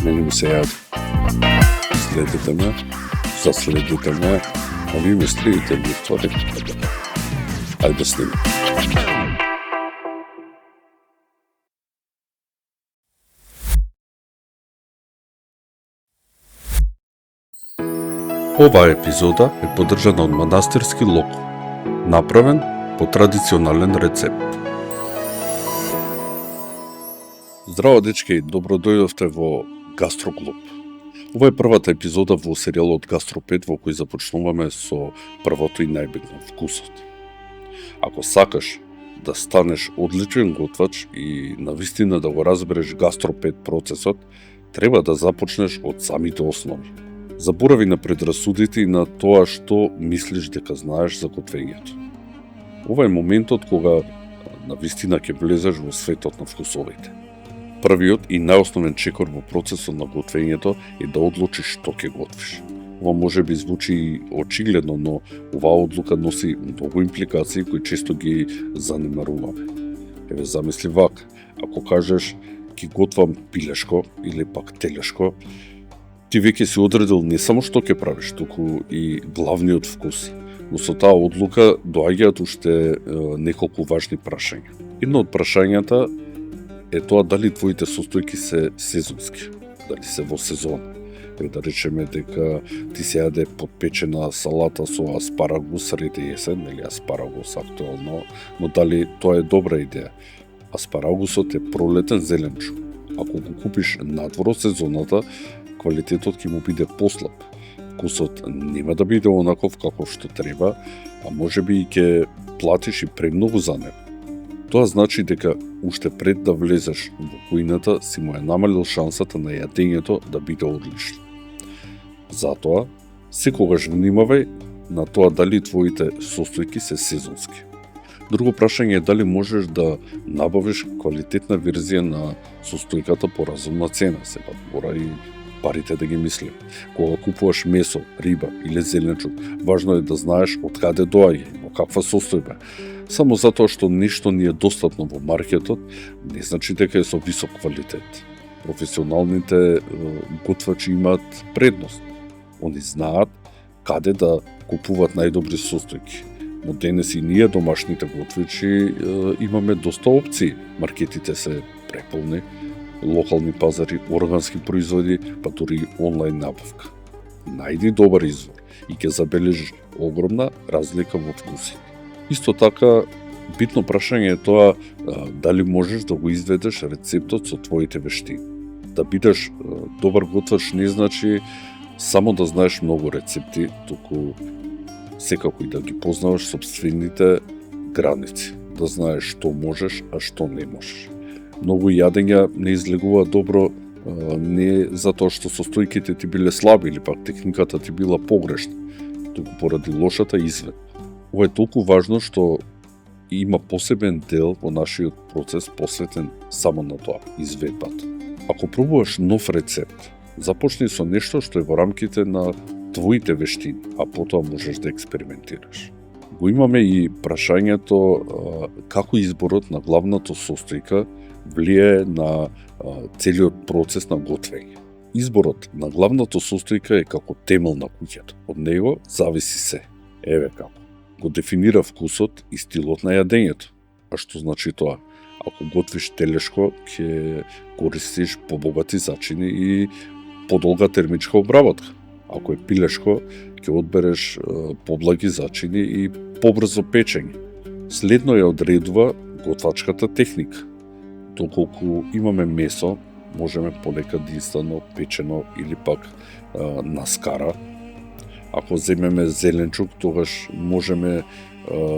мене му се јаде. Следете ме, заследите ме, а ви ме следите виртуален. Ајде снимаме. Оваа епизода е поддржана од Манастирски локо, направен по традиционален рецепт. Здраво, дечки, добро дојдовте во Гастроклуб. Ова е првата епизода во серијалот Гастро 5 во кој започнуваме со првото и најбитно, вкусот. Ако сакаш да станеш одличен готвач и навистина да го разбереш Гастро 5 процесот, треба да започнеш од самите основи. Заборави на предрасудите и на тоа што мислиш дека знаеш за готвењето. Ова е моментот кога навистина ќе влезеш во светот на вкусовите. Првиот и најосновен чекор во процесот на готвењето е да одлучиш што ќе готвиш. Ова може би звучи очигледно, но оваа одлука носи многу импликации кои често ги занемаруваме. Еве замисли вака, ако кажеш ќе готвам пилешко или пак телешко, ти веќе си одредил не само што ќе правиш, туку и главниот вкус. Но со таа одлука доаѓаат уште неколку важни прашања. Едно од прашањата е тоа дали твоите состојки се сезонски, дали се во сезон. Да речеме дека ти се јаде подпечена салата со аспарагус среде есен, или аспарагус актуално, но дали тоа е добра идеја? Аспарагусот е пролетен зеленчук. Ако го купиш надвор од сезоната, квалитетот ќе му биде послаб. Вкусот нема да биде онаков каков што треба, а може би и ќе платиш и премногу за него. Тоа значи дека уште пред да влезеш во кујната си му е намалил шансата на јадењето да биде одлично. Затоа, секогаш внимавај на тоа дали твоите состојки се сезонски. Друго прашање е дали можеш да набавиш квалитетна верзија на состојката по разумна цена, сепак мора и парите да ги мислим. Кога купуваш месо, риба или зеленчук, важно е да знаеш од каде доаѓа и во каква состојба. Само затоа што нешто ни е достапно во маркетот, не значи дека е со висок квалитет. Професионалните готвачи имаат предност. Они знаат каде да купуваат најдобри состојки. Но денес и ние, домашните готвачи, имаме доста опции. Маркетите се преполни, локални пазари, органски производи, па дури онлайн набавка. Најди добар извор и ќе забележиш огромна разлика во вкусите. Исто така, битно прашање е тоа дали можеш да го изведеш рецептот со твоите вештини. Да бидеш добар готвач не значи само да знаеш многу рецепти, туку секако и да ги познаваш собствените граници, да знаеш што можеш, а што не можеш. Многу јадења не излегува добро не затоа што состојките ти биле слаби или пак техниката ти била погрешна, туку поради лошата изведба. Ова е толку важно што има посебен дел во нашиот процес посветен само на тоа, изведбата. Ако пробуваш нов рецепт, започни со нешто што е во рамките на твоите вештини, а потоа можеш да експериментираш. Го имаме и прашањето како изборот на главната состојка влијае на целиот процес на готвење. Изборот на главната состојка е како темел на куќата. Од него зависи се. Еве како. Го дефинира вкусот и стилот на јадењето. А што значи тоа? Ако готвиш телешко, ќе користиш побогати зачини и подолга термичка обработка. Ако е пилешко, ќе одбереш поблаги зачини и побрзо печење. Следно ја одредува готвачката техника. Доколку имаме месо, можеме понекад инстано печено или пак на скара. Ако земеме зеленчук, тогаш можеме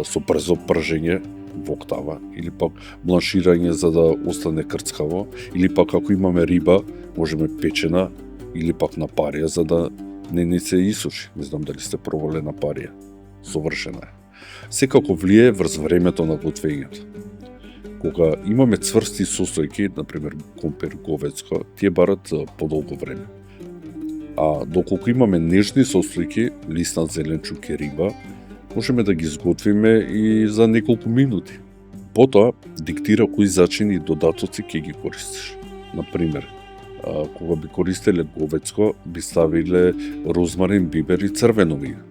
со брзо пржење во октава или пак бланширање за да остане крцкаво, или пак ако имаме риба, можеме печена или пак на парија за да не се исуши. Не знам дали сте пробале на парија. Совршена е. Секако влие врз времето на готвењето. Кога имаме цврсти состојки, например компир, говецко, тие барат подолго време. А доколку имаме нежни состојки, лиснат зеленчук и риба, можеме да ги изготвиме и за неколку минути. Потоа диктира кои зачини и додатоци ќе ги користиш. Например, кога би користеле говецко, би ставиле розмарин, бибер и црвено вино.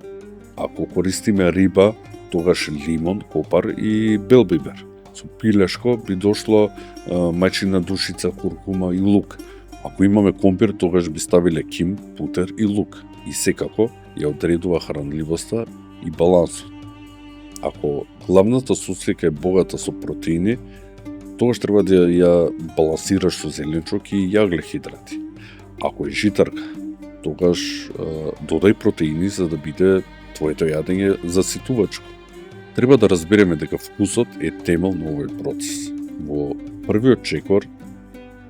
Ако користиме риба, тогаш лимон, копар и бел бибер. Со пилешко би дошло мајчина душица, куркума и лук. Ако имаме компир, тогаш би ставиле ким, путер и лук. И секако ја одредува хранливоста и балансот. Ако главната сослика е богата со протеини, тогаш треба да ја балансираш со зеленчук и јаглехидрати. Ако е житарка, тогаш додај протеини за да биде твоето јадење заситувачко. Треба да разбереме дека вкусот е темел на овој процес. Во првиот чекор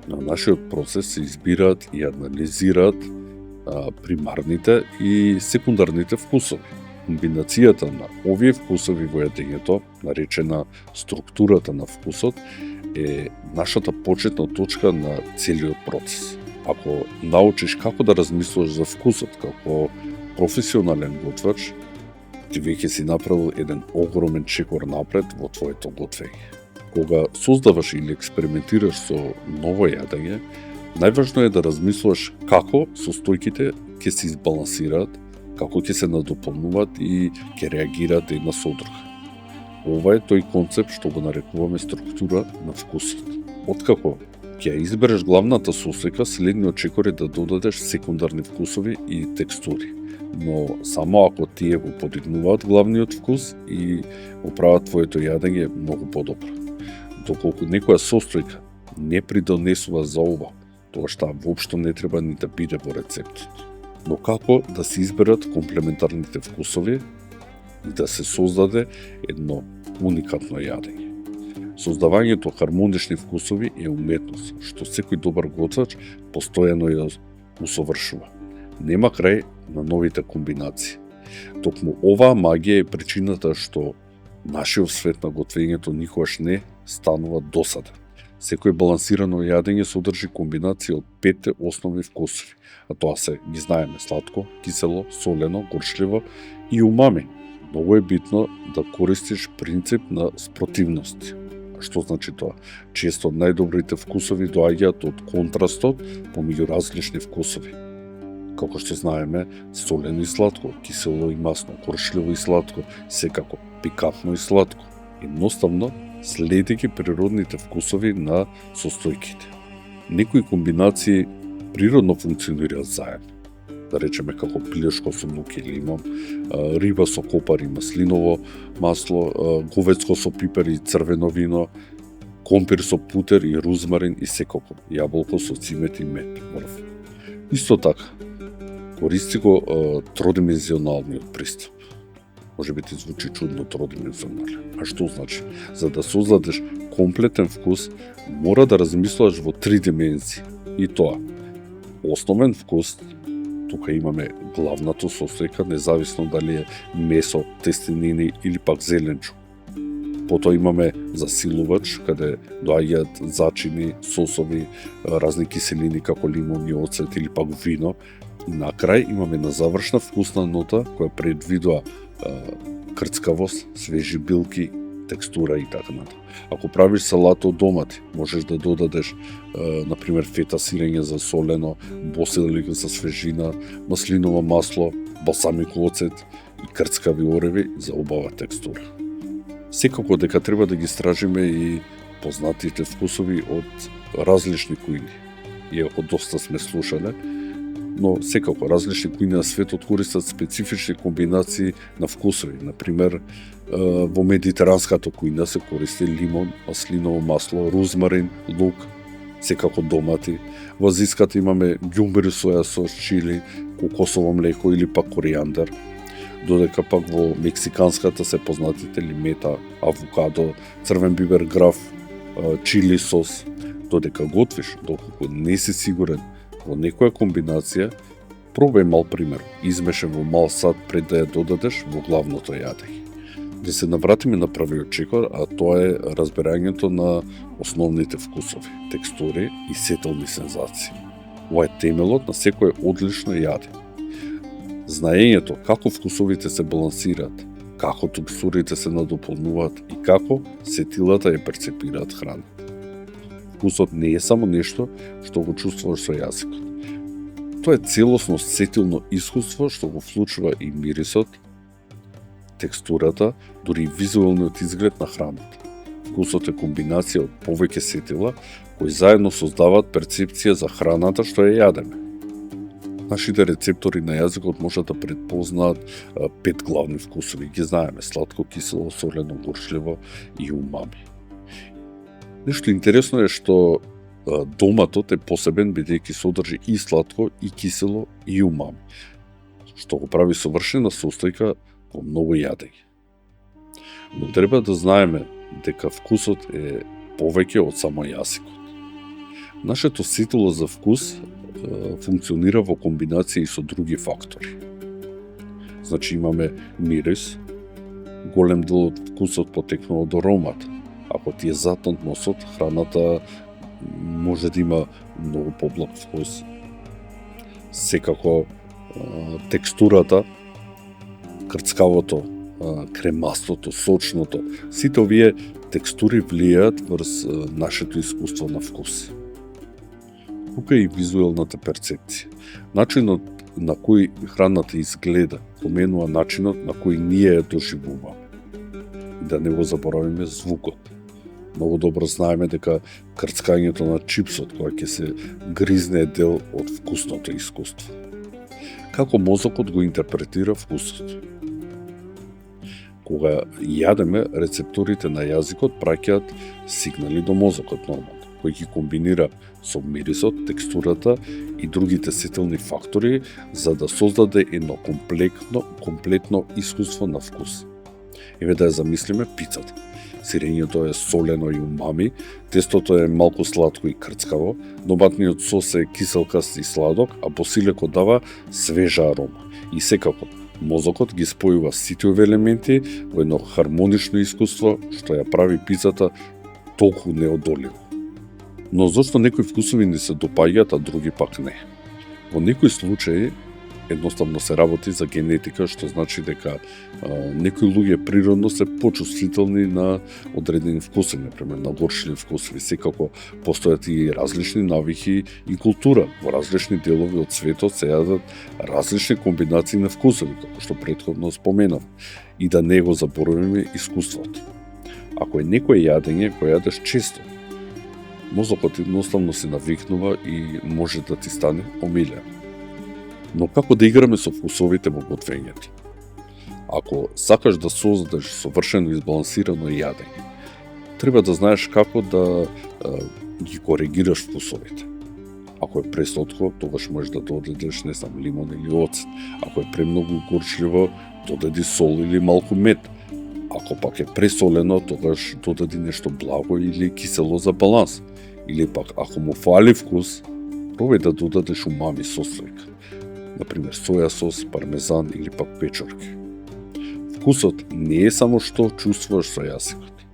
на нашиот процес се избираат и анализираат примарните и секундарните вкусови. Комбинацијата на овие вкусови во јадењето, наречена структурата на вкусот, е нашата почетна точка на целиот процес. Ако научиш како да размислуваш за вкусот како професионален готвач, ти веќе си направил еден огромен чекор напред во твоето готвење. Кога создаваш или експериментираш со ново јадење, најважно е да размислуваш како состојките ќе се избалансираат, како ќе се надополнуваат и ќе реагираат една со друга. Ова е тој концепт што го нарекуваме структура на вкусот. Откако ќе избереш главната сослика, следниот чекор е да додадеш секундарни вкусови и текстури. Но само ако тие го подигнуваат главниот вкус и го прават твоето јадење многу подобро. Доколку некоја состојка не придонесува за ова, тогаш таа воопшто не треба ни да биде во рецептот. Но како да се изберат комплементарните вкусови и да се создаде едно уникатно јадење. Создавањето хармонични вкусови е уметност, што секој добар готвач постојано ја усовршува. Нема крај на новите комбинации. Токму оваа магија е причината што нашиот свет на готвењето никогаш не станува досаден. Секој балансирано јадење содржи комбинација од 5 основни вкусови, а тоа се, ги знаеме, сладко, кисело, солено, горчливо и умами. Многу е битно да користиш принцип на спротивност. Што значи тоа? Често најдобрите вкусови доаѓаат од контрастот помеѓу различни вкусови. Како што знаеме, солено и сладко, кисело и масно, горчливо и сладко, секако пикантно и сладко. Едноставно, следејќи природните вкусови на состојките. Некои комбинации природно функционираат заедно. Да речеме како пилешко со лук и лимон, риба со копар и маслиново масло, говецко со пипер и црвено вино, компир со путер и розмарин и секако јаболко со цимет и мед, мрв. Исто така, користи го тродимензионалниот пристап. Може би ти звучи чудно тродимензионален. А што значи? За да создадеш комплетен вкус, мора да размислуваш во 3 димензии. И тоа, основен вкус, тука имаме главната состојка, независно дали е месо, тестенини или пак зеленчук. Потоа имаме засилувач, каде доаѓаат зачини, сосови, разни киселини како лимон и оцет или пак вино. На крај имаме на завршна вкусна нота која предвидува крцкавост, свежи билки, текстура и така натаму. Ако правиш салата од домати, можеш да додадеш например фета сирење за солено, босилик за свежина, маслиново масло, балсамик оцет и крцкави ореви за убава текстура. Секако дека треба да ги стражиме и познатите вкусови од различни кујни. Иако доста сме слушале, но секако различни кујни на светот користат специфични комбинации на вкусови. Например, во медитеранската кујна се користи лимон, маслиново масло, розмарин, лук, секако домати. Во азиската имаме ѓумбери, соја сос, чили, кокосово млеко или пак коријандар. Додека пак во мексиканската се познатите лимета, авокадо, црвен бибер, граф, чили сос. Додека готвиш, доколку не си сигурен во некоја комбинација, пробај мал пример, измешен во мал сад пред да ја додадеш во главното јадење. Да се навратиме на првиот чекор, а тоа е разбирањето на основните вкусови, текстури и сетилни сензации. Ова е темелот на секое одлично јадење. Знаењето како вкусовите се балансираат, како текстурите се надополнуваат и како сетилата ја перцепираат храната. Вкусот не е само нешто што го чувствуваш со јазикот. Тоа е целосно сетилно искуство што го вклучува и мирисот, текстурата, дури и визуелниот изглед на храната. Вкусот е комбинација од повеќе сетила кои заедно создаваат перцепција за храната што ја јадеме. Нашите рецептори на јазикот можат да предпознаат 5 главни вкусови. Ги знаеме: сладко, кисело, солено, горчливо и умами. Нешто интересно е што доматот е посебен бидејќи содржи и сладко, и кисело, и умами, што го прави совршена состојка во многу јадење. Но треба да знаеме дека вкусот е повеќе од само јазикот. Нашето сетило за вкус функционира во комбинација и со други фактори. Значи имаме мирис, голем дел од вкусот потекнува од аромата. Ако ти е затнат носот, храната може да има многу поблаг вкус. Секако текстурата, крцкавото, кремастото, сочното, сите овие текстури влијаат врз нашето искуство на вкус. Тука и визуелната перцепција. Начинот на кој храната изгледа поменува начинот на кој ние ја доживуваме. Да не го заборавиме звукот. Многу добро знаеме дека крцкањето на чипсот кога ќе се гризне е дел од вкусното искуство. Како мозокот го интерпретира вкусот? Кога јадеме, рецепторите на јазикот праќаат сигнали до мозокот нормално, кој ги комбинира со мирисот, текстурата и другите сетилни фактори за да создаде едно комплетно искуство на вкус. Еве да ја замислиме пицата. Сирењето е солено и умами, тестото е малку сладко и крцкаво, доматниот сос е киселкаст и сладок, а босилекот дава свежа арома. И секако, мозокот ги спојува сите овие елементи во едно хармонично искуство што ја прави пицата толку неодоливо. Но зошто некои вкусови не се допаѓаат, а други пак не? Во некои случаи едноставно се работи за генетика, што значи дека некои луѓе природно се почувствителни на одредени вкусови, например на горчливи вкусови. Секако постојат и различни навики и култура. Во различни делови од светот се јадат различни комбинации на вкусови, како што претходно споменав. И да не го заборавиме искуството. Ако е некое јадење кој јадеш често, мозокот едноставно се навикнува и може да ти стане омилено. Но како да играме со вкусовите во готвењето? Ако сакаш да создадеш совршено избалансирано јадење, треба да знаеш како да ги коригираш вкусовите. Ако е пресладко, тогаш можеш да додадеш, не знам, лимон или оцет. Ако е премногу горчливо, додади сол или малку мед. Ако пак е пресолено, тогаш додади нешто благо или кисело за баланс. Или пак, ако му фали вкус, пробај да додадеш умами состојка. Например, соја сос, пармезан или пак печорки. Вкусот не е само што чувствуваш со јазикот.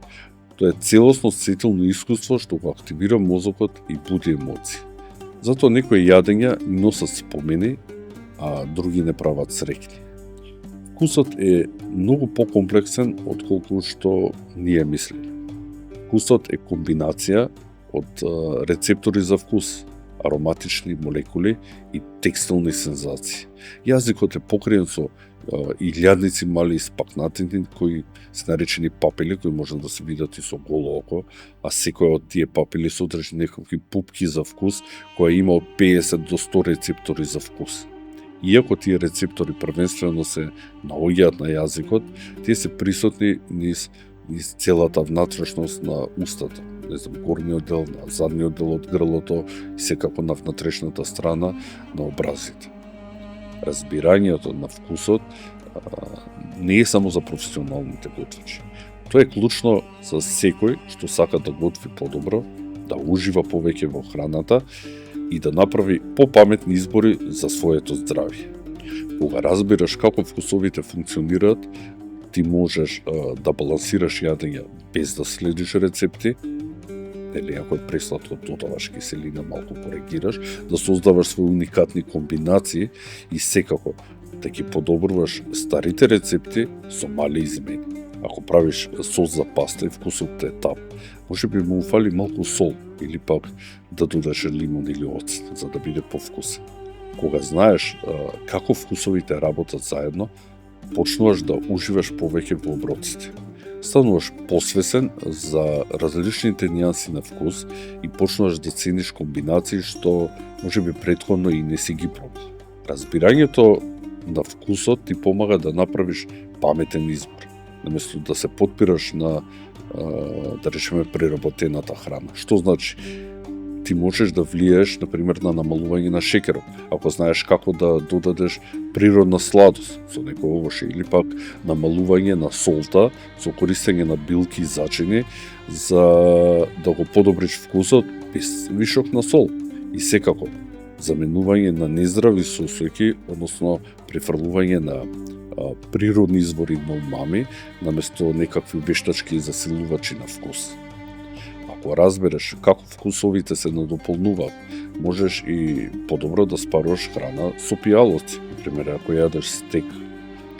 Тоа е целосно сетилно искуство што го активира мозокот и буди емоции. Затоа некои јадења носат спомени, а други не прават среќни. Вкусот е многу покомплексен отколку што ние мислиме. Вкусот е комбинација од рецептори за вкус, ароматични молекули и текстилни сензации. Јазикот е покриен со илјадници мали испакнатини кои се наречени папили, кои можат да се видат и со голо око, а секоја од тие папили содржи некакви пупки за вкус, која има од 50 до 100 рецептори за вкус. Иако тие рецептори првенствено се наоѓаат на јазикот, тие се присутни низ целата внатрешност на устата, не знам, горниот дел, на задниот дел од грлото и секако на внатрешната страна на образите. Разбирањето на вкусот не е само за професионалните готвачи. Тоа е клучно за секој што сака да готви подобро, да ужива повеќе во храната и да направи попаметни избори за своето здравје. Кога разбираш како вкусовите функционираат, ти можеш да балансираш јадење без да следиш рецепти, или ако е пресладко, додаваш киселина, малку коригираш, да создаваш свои уникатни комбинации и секако да ги подобруваш старите рецепти со мали измени. Ако правиш сос за паста и вкусот е тап, може би му фали малку сол или пак да додаш лимон или оцет, за да биде повкусен. Кога знаеш како вкусовите работат заедно, почнуваш да уживаш повеќе во оброците. Стануваш посвесен за различните нијанси на вкус и почнуваш да цениш комбинации што можеби претходно и не си ги пробал. Разбирањето на вкусот ти помага да направиш паметен избор, наместо да се потпираш на, да речеме, преработената храна. Што значи? Ти можеш да влиеш, например, на намалување на шекерот, ако знаеш како да додадеш природна сладост со некој овоше, или пак намалување на солта со користење на билки и зачини за да го подобриш вкусот без вишок на сол. И секако, заменување на нездрави сосојки, односно префрлување на природни извори на умами, наместо некакви вештачки засилувачи на вкус. Ако разбереш како вкусовите се надополнуваат, можеш и подобро да спаруваш храна со пијалоци. Например, ако јадеш стек,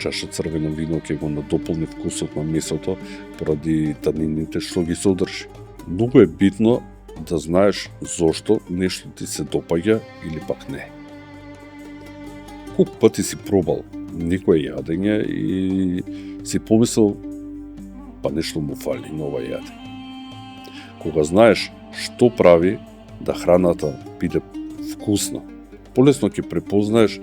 чаша црвено вино ќе го надополни вкусот на месото поради танините што ги содржи. Многу е битно да знаеш зошто нешто ти се допаѓа или пак не. Колку пати си пробал некое јадење и си помислил, па нешто му фали на ова јадење. Кога знаеш што прави да храната биде вкусна, полесно ќе препознаеш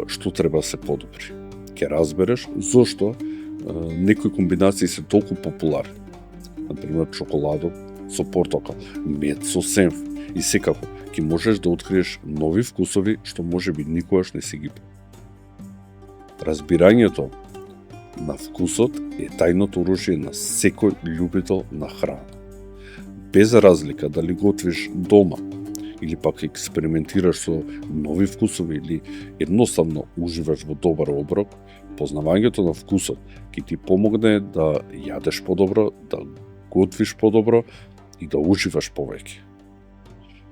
што треба да се подобри. Ќе разбереш зошто некои комбинации се толку популарни. Например, чоколадо со портокал, мед со сенф и секако ќе можеш да откриеш нови вкусови што можеби никогаш не си ги. Разбирањето на вкусот е тајното оружје на секој љубител на храна. Без разлика дали готвиш дома или пак експериментираш со нови вкусови или едноставно уживаш во добар оброк, познавањето на вкусот ќе ти помогне да јадеш подобро, да готвиш подобро и да уживаш повеќе.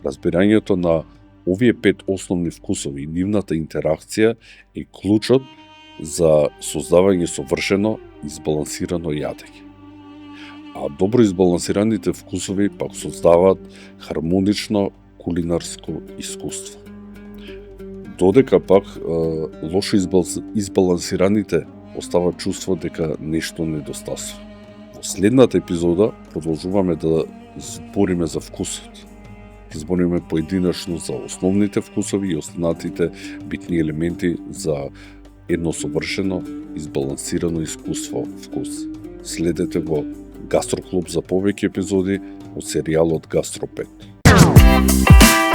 Разбирањето на овие 5 основни вкусови и нивната интеракција е клучот за создавање совршено и избалансирано јадење. А добро избалансираните вкусови пак создаваат хармонично кулинарско искуство. Додека пак лошо избалансираните остава чувство дека нешто недостасува. Во следната епизода продолжуваме да збориме за вкусот. Ќе збориме поединачно за основните вкусови и останатите битни елементи за едно совршено, избалансирано искуство вкус. Следете го Гастроклуб за повеќе епизоди од серијалот Гастро 5.